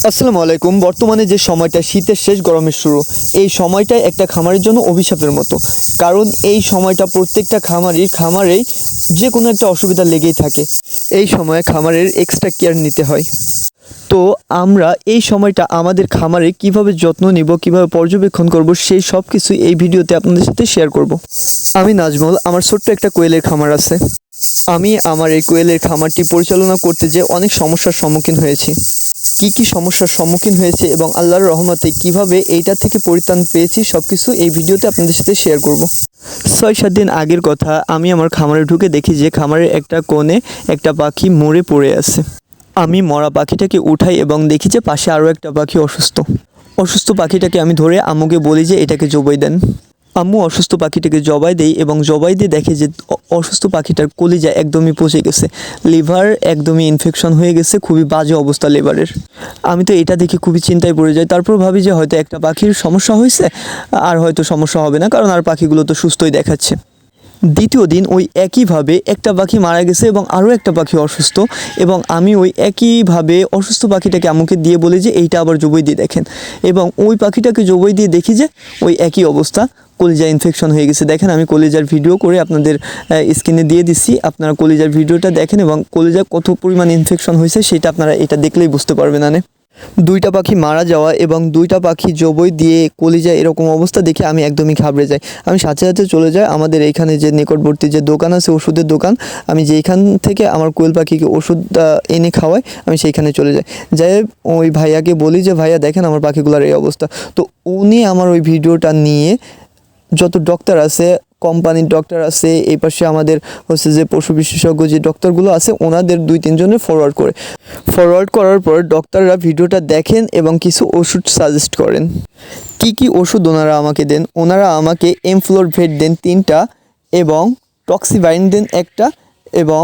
আসসালামু আলাইকুম। বর্তমানে যে সময়টা শীতের শেষ গরমের শুরু, এই সময়টাই একটা খামারের জন্য অভিশাপের মতো। কারণ এই সময়টা প্রত্যেকটা খামারেই যে কোনো একটা অসুবিধা লেগেই থাকে। এই সময়ে খামারের এক্সট্রা কেয়ার নিতে হয়। তো আমরা এই সময়টা আমাদের খামারে কিভাবে যত্ন নিব, কিভাবে পর্যবেক্ষণ করব, সেই সব কিছু এই ভিডিওতে আপনাদের সাথে শেয়ার করব। আমি নাজমুল, আমার ছোট্ট একটা কোয়েলের খামার আছে। আমি আমার এই কোয়েলের খামারটি পরিচালনা করতে যেয়ে অনেক সমস্যার সম্মুখীন হয়েছি। কি সমস্যার সম্মুখীন হয়েছে এবং আল্লাহর রহমতে কিভাবে এইটা থেকে পরিত্রাণ পেয়েছি, সব কিছু এই ভিডিওতে আপনাদের সাথে শেয়ার করব। 6-7 দিন আগের কথা, আমি আমার খামারে ঢুকে দেখি যে খামারের একটা কোণে একটা পাখি মরে পড়ে আছে। আমি মরা পাখিটাকে উঠাই এবং দেখি যে পাশে আরও একটা পাখি অসুস্থ পাখিটাকে আমি ধরে আম্মুকে বলি যে এটাকে জবাই দেন। আম্মু অসুস্থ পাখিটাকে জবাই দেয় এবং জবাই দিয়ে দেখে যে অসুস্থ পাখিটার কলিজা একদমই পচে গেছে, লিভার একদমই ইনফেকশন হয়ে গেছে, খুবই বাজে অবস্থা লিভারের। আমি তো এটা দেখে খুবই চিন্তায় পড়ে যাই। তারপর ভাবি যে হয়তো একটা পাখির সমস্যা হয়েছে, আর হয়তো সমস্যা হবে না, কারণ আর পাখিগুলো তো সুস্থই দেখাচ্ছে। দ্বিতীয় দিন ওই একইভাবে একটা পাখি মারা গেছে এবং আরও একটা পাখি অসুস্থ, এবং আমি ওই একইভাবে অসুস্থ পাখিটাকে আম্মুকে দিয়ে বলি যে এইটা আবার জবাই দিয়ে দেখেন, এবং ওই পাখিটাকে জবাই দিয়ে দেখি যে ওই একই অবস্থা, কলিজা ইনফেকশন হয়ে গেছে। দেখেন, আমি কলিজার ভিডিও করে আপনাদের স্ক্রিনে দিয়ে দিচ্ছি, আপনারা কলিজার ভিডিওটা দেখেন এবং কলিজা কত পরিমাণ ইনফেকশন হয়েছে সেটা আপনারা এটা দেখলেই বুঝতে পারবেন। দুইটা পাখি মারা যাওয়া এবং দুইটা পাখি জবই দিয়ে কলিজা এরকম অবস্থা দেখে আমি একদমই ঘাবড়ে যাই। আমি সাথে সাথে চলে যাই আমাদের এইখানে যে নিকটবর্তী যে দোকান আছে, ওষুধের দোকান, আমি যেইখান থেকে আমার কোয়েল পাখিকে ওষুধ এনে খাওয়াই, আমি সেইখানে চলে যাই ওই ভাইয়াকে বলি যে ভাইয়া দেখেন আমার পাখিগুলোর এই অবস্থা। তো উনি আমার ওই ভিডিওটা নিয়ে যত ডক্টর আছে, কোম্পানির ডক্টর আছে, এই পাশে আমাদের হচ্ছে যে পশু বিশেষজ্ঞ যে ডক্টরগুলো আছে, ওনাদের 2-3 জনের ফরওয়ার্ড করার পর ডক্টররা ভিডিওটা দেখেন এবং কিছু ওষুধ সাজেস্ট করেন। কি ওষুধ ওনারা আমাকে দেন? ওনারা আমাকে এমফ্লোরভেট দেন 3টা, এবং টক্সিভাইন দেন 1টা, এবং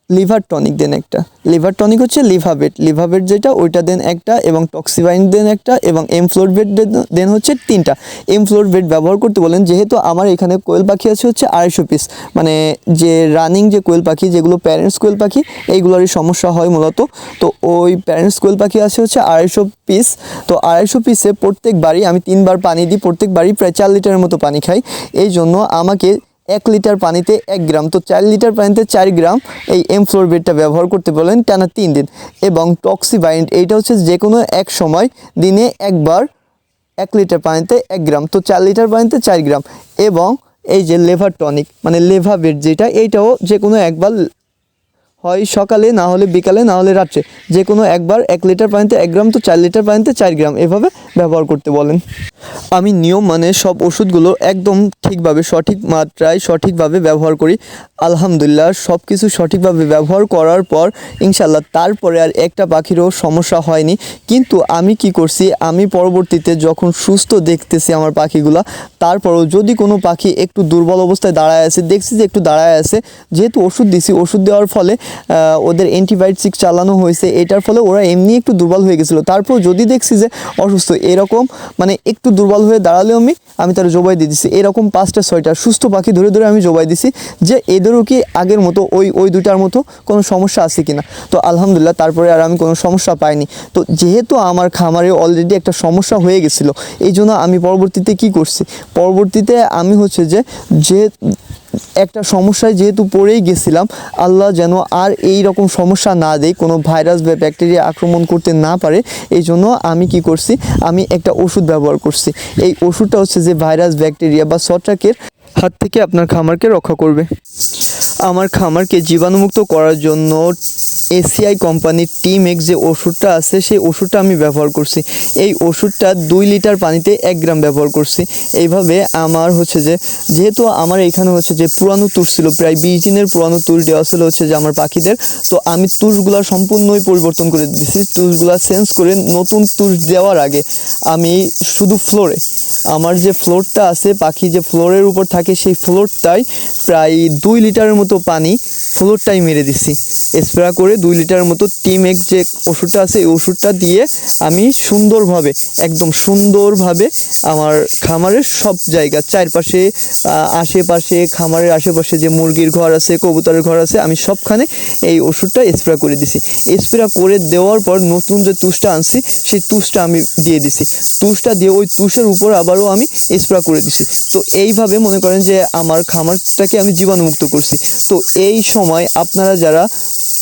লিভার টনিক দেন 1টা। লিভার টনিক হচ্ছে লিভাবেট যেটা, ওইটা দেন 1টা, এবং টক্সিভাইন দেন 1টা, এবং এমফ্লোরভেট দেন হচ্ছে 3টা। এমফ্লোরভেট ব্যবহার করতে বলেন, যেহেতু আমার এখানে কোয়েল পাখি আছে হচ্ছে 250 পিস, মানে যে রানিং যে কোয়েল পাখি, যেগুলো প্যারেন্টস কোয়েল পাখি, এইগুলোরই সমস্যা হয় মূলত। তো ওই প্যারেন্টস কোয়েল পাখি আছে হচ্ছে 250 পিস। তো 250 পিসে প্রত্যেকবারই আমি 3বার পানি দিই, প্রত্যেকবারই প্রায় 4 লিটারের মতো পানি খাই। এই জন্য আমাকে 1 লিটার পানিতে 1 গ্রাম, তো 4 লিটার পানিতে 4 গ্রাম এই এমফ্লোরভেটটা ব্যবহার করতে বলেন টানা 3 দিন। এবং টক্সিভাইন, এইটা হচ্ছে যে কোনো এক সময় দিনে একবার 1 লিটার পানিতে 1 গ্রাম, তো 4 লিটার পানিতে 4 গ্রাম। এবং এই যে লিভার টনিক মানে লিভাবেট যেটা, এইটাও যে কোনো একবার, হয় সকালে, না হলে বিকালে, না হলে রাত্রে, যে কোনো একবার 1 লিটার পানিতে 1 গ্রাম, তো 4 লিটার পানিতে 4 গ্রাম এভাবে ব্যবহার করতে বলেন। আমি নিয়ম মানে সব ওষুধগুলো একদম ঠিকভাবে, সঠিক মাত্রায়, সঠিকভাবে ব্যবহার করি। আলহামদুলিল্লাহ, সব কিছু সঠিকভাবে ব্যবহার করার পর ইনশাল্লাহ তারপরে আর একটা পাখিরও সমস্যা হয়নি। কিন্তু আমি কি করছি, আমি পরবর্তীতে যখন সুস্থ দেখতেছি আমার পাখিগুলা, তারপরেও যদি কোনো পাখি একটু দুর্বল অবস্থায় দাঁড়ায় আছে, দেখছি যে একটু দাঁড়ায় আছে, যেহেতু ওষুধ দিছি, ওষুধ দেওয়ার ফলে ওদের অ্যান্টিবায়োটিক চালানো হয়েছে, এটার ফলে ওরা এমনি একটু দুর্বল হয়ে গেছিলো। তারপর যদি দেখছি যে অসুস্থ, এরকম মানে একটু দুর্বল হয়ে দাঁড়ালেও আমি তার জবাই দিয়ে দিছি। এরকম 5-6টা সুস্থ পাখি ধরে আমি জবাই দিছি, যে এদেরও কি আগের মতো ওই দুটার মতো কোনো সমস্যা আছে কিনা। তো আলহামদুলিল্লাহ, তারপরে আর আমি কোনো সমস্যা পাইনি। তো যেহেতু আমার খামারে অলরেডি একটা সমস্যা হয়ে গেছিলো, এই জন্য আমি পরবর্তীতে কি করছি, পরবর্তীতে আমি হচ্ছে যে একটা সমস্যায় যেহেতু পড়েই গেছিলাম, আল্লাহ যেন আর এই রকম সমস্যা না দেয়, কোনো ভাইরাস বা ব্যাকটেরিয়া আক্রমণ করতে না পারে, এই জন্য আমি কি করছি, আমি একটা ওষুধ ব্যবহার করছি। এই ওষুধটা হচ্ছে যে ভাইরাস, ব্যাকটেরিয়া বা ছত্রাকের হাত থেকে আপনার খামারকে রক্ষা করবে। আমার খামারকে জীবাণুমুক্ত করার জন্য এসিআই কোম্পানির টিমেক্স যে ওষুধটা আছে, সেই ওষুধটা আমি ব্যবহার করছি। এই ওষুধটা 2 লিটার পানিতে 1 গ্রাম ব্যবহার করছি। এইভাবে আমার হচ্ছে যে, যেহেতু আমার এখানে হচ্ছে যে পুরানো তুষ ছিল, প্রায় 20 দিনের পুরানো তুষ দেওয়া ছিল হচ্ছে যে আমার পাখিদের, তো আমি তুষগুলা সম্পূর্ণই পরিবর্তন করে দিয়েছি। তুষগুলা চেঞ্জ করে নতুন তুষ দেওয়ার আগে আমি শুধু ফ্লোরে, আমার যে ফ্লোরটা আছে, পাখি যে ফ্লোরের উপর থাকে, সেই ফ্লোরটাই প্রায় 2 লিটারের মতো মতো পানি ফ্লোরটাই মেরে দিছি। স্প্রে করে 2 লিটার মতো টিমেক যে ওষুধটা আছে এই ওষুধটা দিয়ে আমি সুন্দরভাবে একদম সুন্দরভাবে আমার খামারের সব জায়গা চারপাশে আশেপাশে খামারের আশেপাশে যে মুরগির ঘর আছে কবুতরের ঘর আছে আমি সবখানে এই ওষুধটা স্প্রে করে দিছি। স্প্রে করে দেওয়ার পর নতুন যে তুষটা আনছি সেই তুষটা আমি দিয়ে দিছি। তুষটা দিয়ে ওই তুষের উপর আবারও আমি স্প্রে করে দিছি। তো এইভাবে মনে করেন যে আমার খামারটাকে আমি জীবাণুমুক্ত করছি। তো এই সময় আপনারা যারা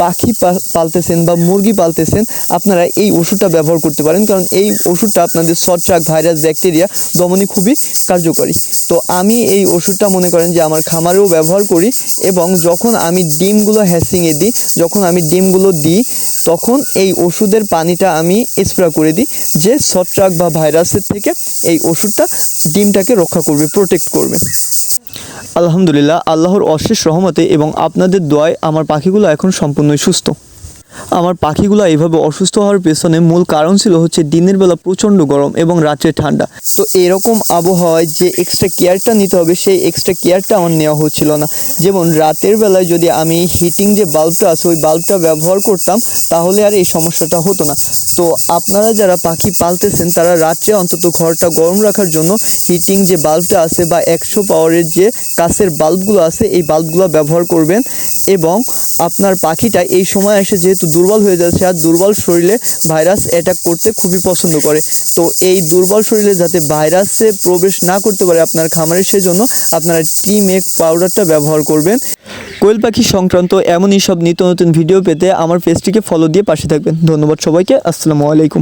পাখি পালতেছেন বা মুরগি পালতেছেন আপনারা এই ওষুধটা ব্যবহার করতে পারেন, কারণ এই ওষুধটা আপনাদের ছত্রাক ভাইরাস ব্যাকটেরিয়া দমনে খুবই কার্যকরী। তো আমি এই ওষুধটা মনে করেন যে আমার খামারেও ব্যবহার করি, এবং যখন আমি ডিমগুলো হ্যাচিংয়ে দিই, যখন আমি ডিমগুলো দিই তখন এই ওষুধের পানিটা আমি স্প্রে করে দিই, যে ছত্রাক বা ভাইরাসের থেকে এই ওষুধটা ডিমটাকে রক্ষা করবে, প্রোটেক্ট করবে। আলহামদুলিল্লাহ, আল্লাহর অশেষ রহমতে এবং আপনাদের দোয়ায় আমার পাখিগুলো এখন সম্পূর্ণই সুস্থ। আমার পাখিগুলো এইভাবে অসুস্থ হওয়ার পেছনে মূল কারণ ছিল হচ্ছে দিনের বেলা প্রচণ্ড গরম এবং রাত্রে ঠান্ডা। তো এরকম আবহাওয়ায় যে এক্সট্রা কেয়ারটা নিতে হবে সেই এক্সট্রা কেয়ারটা আমার নেওয়া হচ্ছিল না। যেমন রাতের বেলায় যদি আমি হিটিং যে বাল্বটা আছে ওই বাল্বটা ব্যবহার করতাম তাহলে আর এই সমস্যাটা হতো না। তো আপনারা যারা পাখি পালতেছেন তারা রাত্রে অন্তত ঘরটা গরম রাখার জন্য হিটিং যে বাল্বটা আছে বা 100 পাওয়ারের যে কাচের বাল্বগুলো আছে এই বাল্বগুলো ব্যবহার করবেন। এবং আপনার পাখিটা এই সময় এসে যেহেতু দুর্বল হয়ে যাচ্ছে আর দুর্বল শরীরে ভাইরাস অ্যাটাক করতে খুবই পছন্দ করে, তো এই দুর্বল শরীরে যাতে ভাইরাসে প্রবেশ না করতে পারে আপনার খামারে সেজন্য আপনারা টিমেক পাউডারটা ব্যবহার করবেন। কোয়েল পাখি সংক্রান্ত এমনই সব নিত্য নতুন ভিডিও পেতে আমার পেজটিকে ফলো দিয়ে পাশে থাকবেন। ধন্যবাদ সবাইকে। আসসালামু আলাইকুম।